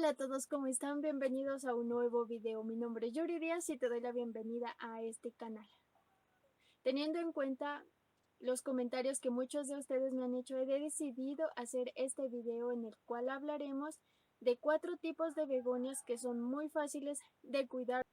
Hola a todos, ¿cómo están? Bienvenidos a un nuevo video. Mi nombre es Yuri Díaz y te doy la bienvenida a este canal. Teniendo en cuenta los comentarios que muchos de ustedes me han hecho, he decidido hacer este video en el cual hablaremos de 4 tipos de begonias que son muy fáciles de cuidar.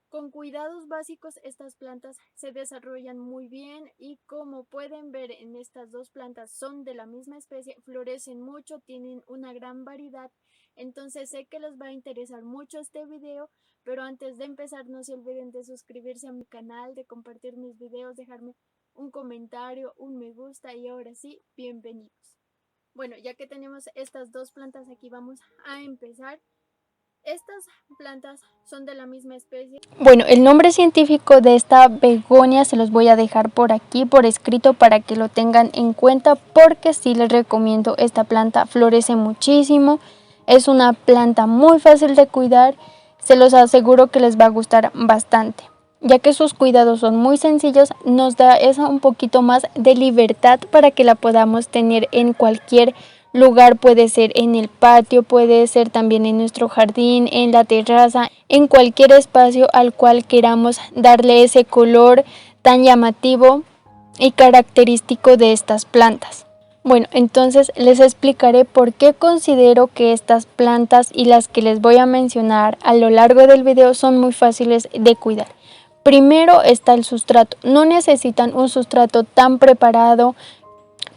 Con cuidados básicos estas plantas se desarrollan muy bien y como pueden ver en estas dos plantas son de la misma especie, florecen mucho, tienen una gran variedad, entonces sé que les va a interesar mucho este video, pero antes de empezar no se olviden de suscribirse a mi canal, de compartir mis videos, dejarme un comentario, un me gusta y ahora sí, bienvenidos. Bueno, ya que tenemos estas dos plantas aquí vamos a empezar. Estas plantas son de la misma especie. Bueno, el nombre científico de esta begonia se los voy a dejar por aquí por escrito para que lo tengan en cuenta, porque sí les recomiendo esta planta, florece muchísimo, es una planta muy fácil de cuidar, se los aseguro que les va a gustar bastante. Ya que sus cuidados son muy sencillos, nos da un poquito más de libertad para que la podamos tener en cualquier lugar, puede ser en el patio, puede ser también en nuestro jardín, en la terraza, en cualquier espacio al cual queramos darle ese color tan llamativo y característico de estas plantas. Bueno, entonces les explicaré por qué considero que estas plantas y las que les voy a mencionar a lo largo del video son muy fáciles de cuidar. Primero está el sustrato. No necesitan un sustrato tan preparado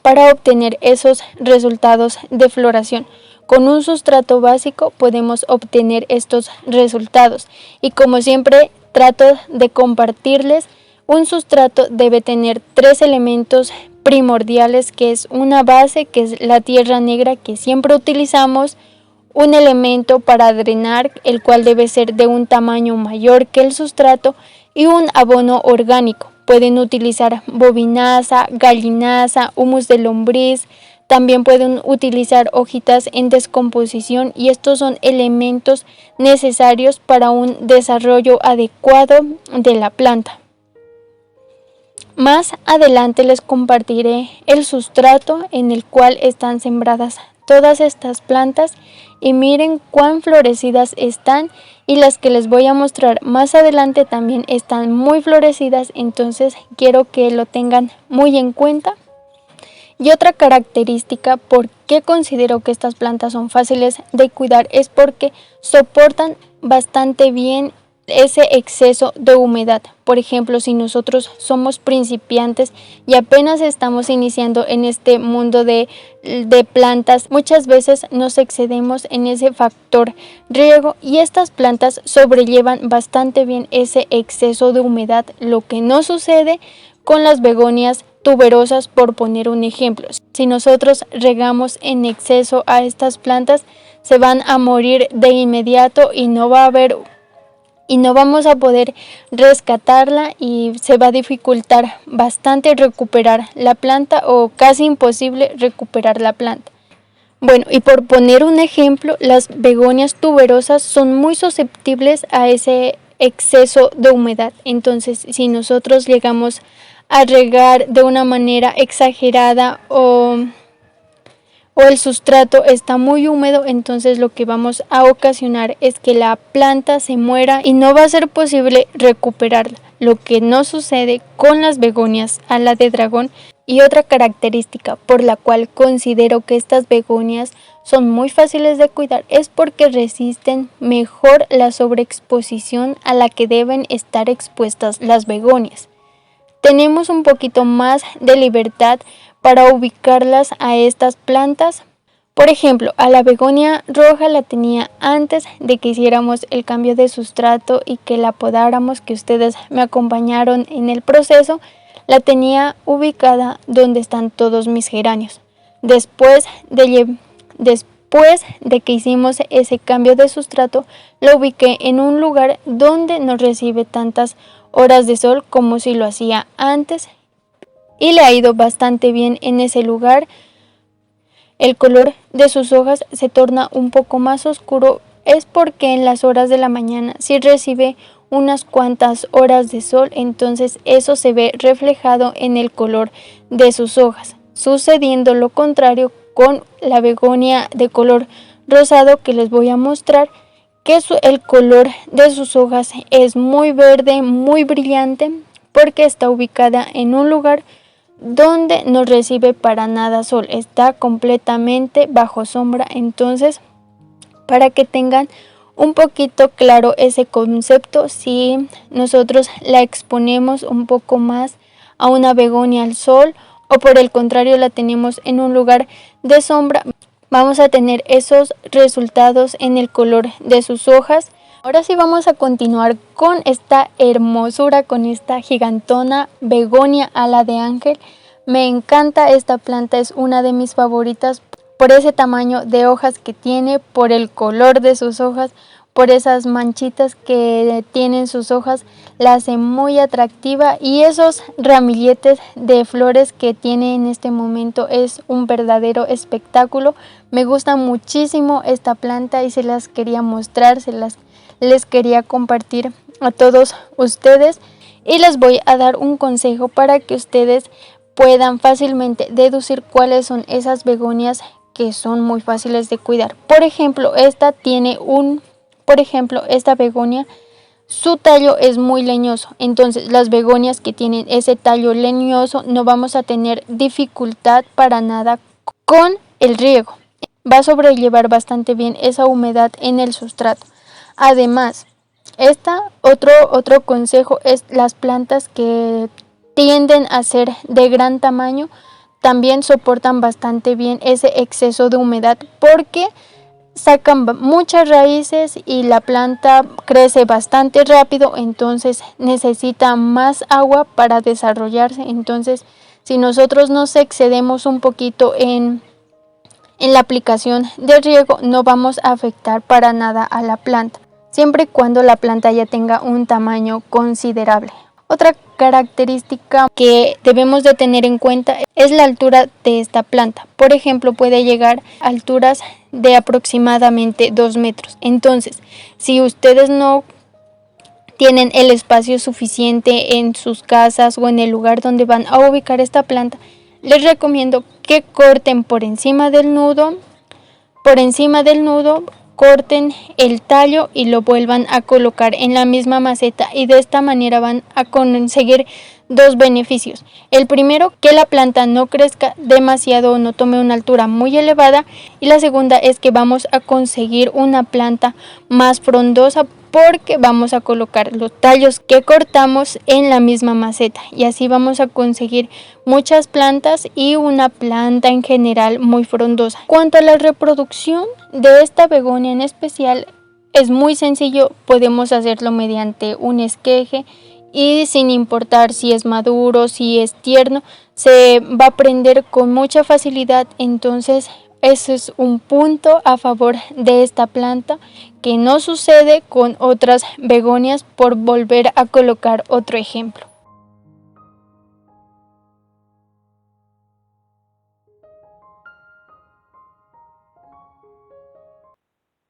para obtener esos resultados de floración. Con un sustrato básico podemos obtener estos resultados y como siempre trato de compartirles, un sustrato debe tener 3 elementos primordiales, que es una base, que es la tierra negra que siempre utilizamos, un elemento para drenar, el cual debe ser de un tamaño mayor que el sustrato, y un abono orgánico. Pueden utilizar bobinaza, gallinaza, humus de lombriz, también pueden utilizar hojitas en descomposición, y estos son elementos necesarios para un desarrollo adecuado de la planta. Más adelante les compartiré el sustrato en el cual están sembradas todas estas plantas y miren cuán florecidas están, y las que les voy a mostrar más adelante también están muy florecidas, entonces quiero que lo tengan muy en cuenta. Y otra característica por qué considero que estas plantas son fáciles de cuidar es porque soportan bastante bien ese exceso de humedad. Por ejemplo, si nosotros somos principiantes y apenas estamos iniciando en este mundo de plantas, muchas veces nos excedemos en ese factor riego y estas plantas sobrellevan bastante bien ese exceso de humedad, lo que no sucede con las begonias tuberosas, por poner un ejemplo. Si nosotros regamos en exceso a estas plantas, se van a morir de inmediato y no vamos a poder rescatarla y se va a dificultar bastante recuperar la planta, o casi imposible recuperar la planta. Bueno, y por poner un ejemplo, las begonias tuberosas son muy susceptibles a ese exceso de humedad. Entonces, si nosotros llegamos a regar de una manera exagerada o el sustrato está muy húmedo, entonces lo que vamos a ocasionar es que la planta se muera y no va a ser posible recuperarla, lo que no sucede con las begonias ala de dragón. Y otra característica por la cual considero que estas begonias son muy fáciles de cuidar es porque resisten mejor la sobreexposición a la que deben estar expuestas las begonias. Tenemos un poquito más de libertad para ubicarlas a estas plantas. Por ejemplo, a la begonia roja la tenía antes de que hiciéramos el cambio de sustrato y que la podáramos, que ustedes me acompañaron en el proceso. La tenía ubicada donde están todos mis geranios. Después de que hicimos ese cambio de sustrato, lo ubiqué en un lugar donde no recibe tantas horas de sol como si lo hacía antes, y le ha ido bastante bien en ese lugar. El color de sus hojas se torna un poco más oscuro, es porque en las horas de la mañana sí recibe unas cuantas horas de sol, entonces eso se ve reflejado en el color de sus hojas, sucediendo lo contrario con la begonia de color rosado que les voy a mostrar, que el color de sus hojas es muy verde, muy brillante, porque está ubicada en un lugar donde no recibe para nada sol, está completamente bajo sombra. Entonces, para que tengan un poquito claro ese concepto, si nosotros la exponemos un poco más a una begonia al sol, o por el contrario la tenemos en un lugar de sombra, vamos a tener esos resultados en el color de sus hojas. Ahora sí vamos a continuar con esta hermosura, con esta gigantona begonia ala de ángel. Me encanta esta planta, es una de mis favoritas por ese tamaño de hojas que tiene, por el color de sus hojas, por esas manchitas que tienen sus hojas, la hace muy atractiva, y esos ramilletes de flores que tiene en este momento es un verdadero espectáculo. Me gusta muchísimo esta planta y se las quería mostrar, les quería compartir a todos ustedes, y les voy a dar un consejo para que ustedes puedan fácilmente deducir cuáles son esas begonias que son muy fáciles de cuidar. Por ejemplo, esta begonia, su tallo es muy leñoso, entonces las begonias que tienen ese tallo leñoso no vamos a tener dificultad para nada con el riego. Va a sobrellevar bastante bien esa humedad en el sustrato. Además, otro consejo es las plantas que tienden a ser de gran tamaño, también soportan bastante bien ese exceso de humedad, porque sacan muchas raíces y la planta crece bastante rápido, entonces necesita más agua para desarrollarse. Entonces, si nosotros nos excedemos un poquito en la aplicación de riego, no vamos a afectar para nada a la planta, siempre y cuando la planta ya tenga un tamaño considerable. Otra característica que debemos de tener en cuenta es la altura de esta planta. Por ejemplo, puede llegar a alturas de aproximadamente 2 metros. Entonces, si ustedes no tienen el espacio suficiente en sus casas o en el lugar donde van a ubicar esta planta, les recomiendo que corten por encima del nudo, corten el tallo y lo vuelvan a colocar en la misma maceta, y de esta manera van a conseguir dos beneficios. El primero, que la planta no crezca demasiado o no tome una altura muy elevada, y la segunda es que vamos a conseguir una planta más frondosa, porque vamos a colocar los tallos que cortamos en la misma maceta, y así vamos a conseguir muchas plantas y una planta en general muy frondosa. Cuanto a la reproducción de esta begonia en especial, es muy sencillo, podemos hacerlo mediante un esqueje, y sin importar si es maduro, si es tierno, se va a prender con mucha facilidad. Entonces, ese es un punto a favor de esta planta que no sucede con otras begonias, por volver a colocar otro ejemplo.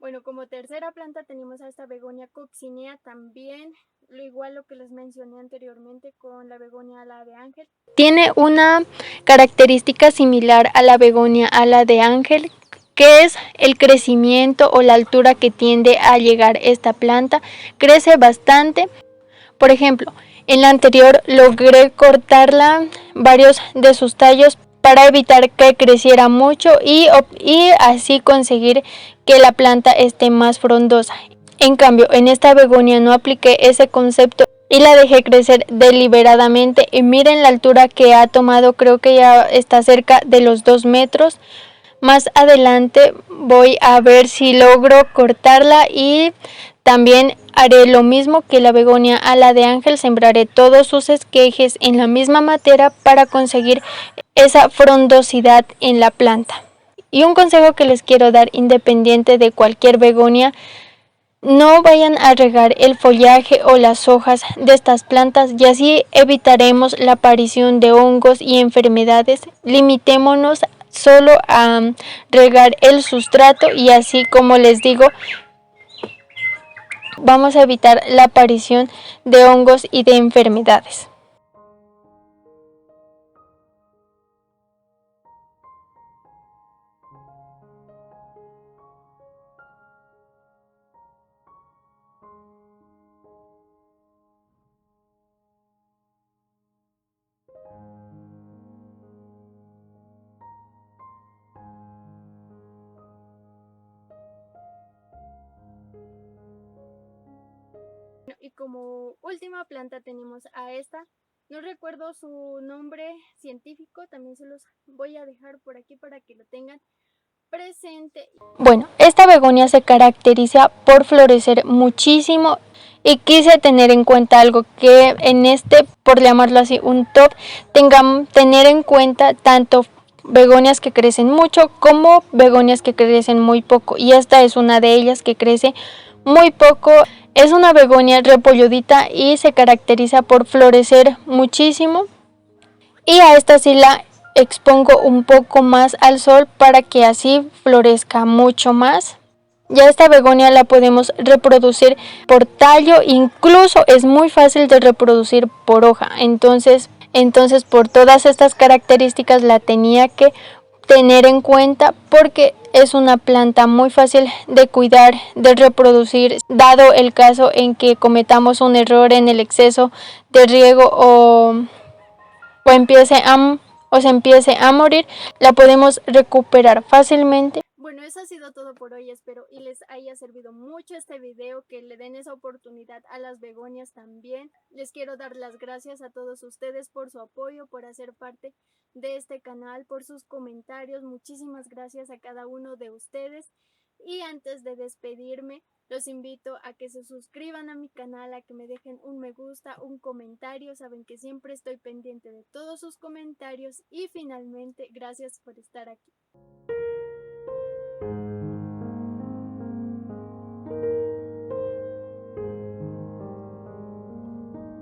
Bueno, como tercera planta tenemos a esta begonia coccinea, también lo que les mencioné anteriormente con la begonia ala de ángel. Tiene una característica similar a la begonia ala de ángel, que es el crecimiento o la altura que tiende a llegar esta planta. Crece bastante. Por ejemplo, en la anterior logré cortarla varios de sus tallos para evitar que creciera mucho, y así conseguir que la planta esté más frondosa. En cambio, en esta begonia no apliqué ese concepto y la dejé crecer deliberadamente, y miren la altura que ha tomado, creo que ya está cerca de los 2 metros. Más adelante voy a ver si logro cortarla, y también haré lo mismo que la begonia ala de ángel, sembraré todos sus esquejes en la misma matera para conseguir esa frondosidad en la planta. Y un consejo que les quiero dar, independiente de cualquier begonia: no vayan a regar el follaje o las hojas de estas plantas, y así evitaremos la aparición de hongos y enfermedades. Limitémonos solo a regar el sustrato, y así, como les digo, vamos a evitar la aparición de hongos y de enfermedades. como última planta tenemos a esta. No recuerdo su nombre científico, también se los voy a dejar por aquí para que lo tengan presente. Bueno, esta begonia se caracteriza por florecer muchísimo y quise tener en cuenta algo que en este, por llamarlo así, un top, tener en cuenta tanto begonias que crecen mucho como begonias que crecen muy poco, y esta es una de ellas que crece muy poco. Es una begonia repolludita y se caracteriza por florecer muchísimo, y a esta sí la expongo un poco más al sol para que así florezca mucho más. Ya esta begonia la podemos reproducir por tallo, incluso es muy fácil de reproducir por hoja. Entonces por todas estas características la tenía que tener en cuenta, porque es una planta muy fácil de cuidar, de reproducir, dado el caso en que cometamos un error en el exceso de riego o se empiece a morir, la podemos recuperar fácilmente. Bueno, eso ha sido todo por hoy, espero y les haya servido mucho este video, que le den esa oportunidad a las begonias también. Les quiero dar las gracias a todos ustedes por su apoyo, por hacer parte de este canal, por sus comentarios. Muchísimas gracias a cada uno de ustedes. Y antes de despedirme, los invito a que se suscriban a mi canal, a que me dejen un me gusta, un comentario. Saben que siempre estoy pendiente de todos sus comentarios. Y finalmente, gracias por estar aquí.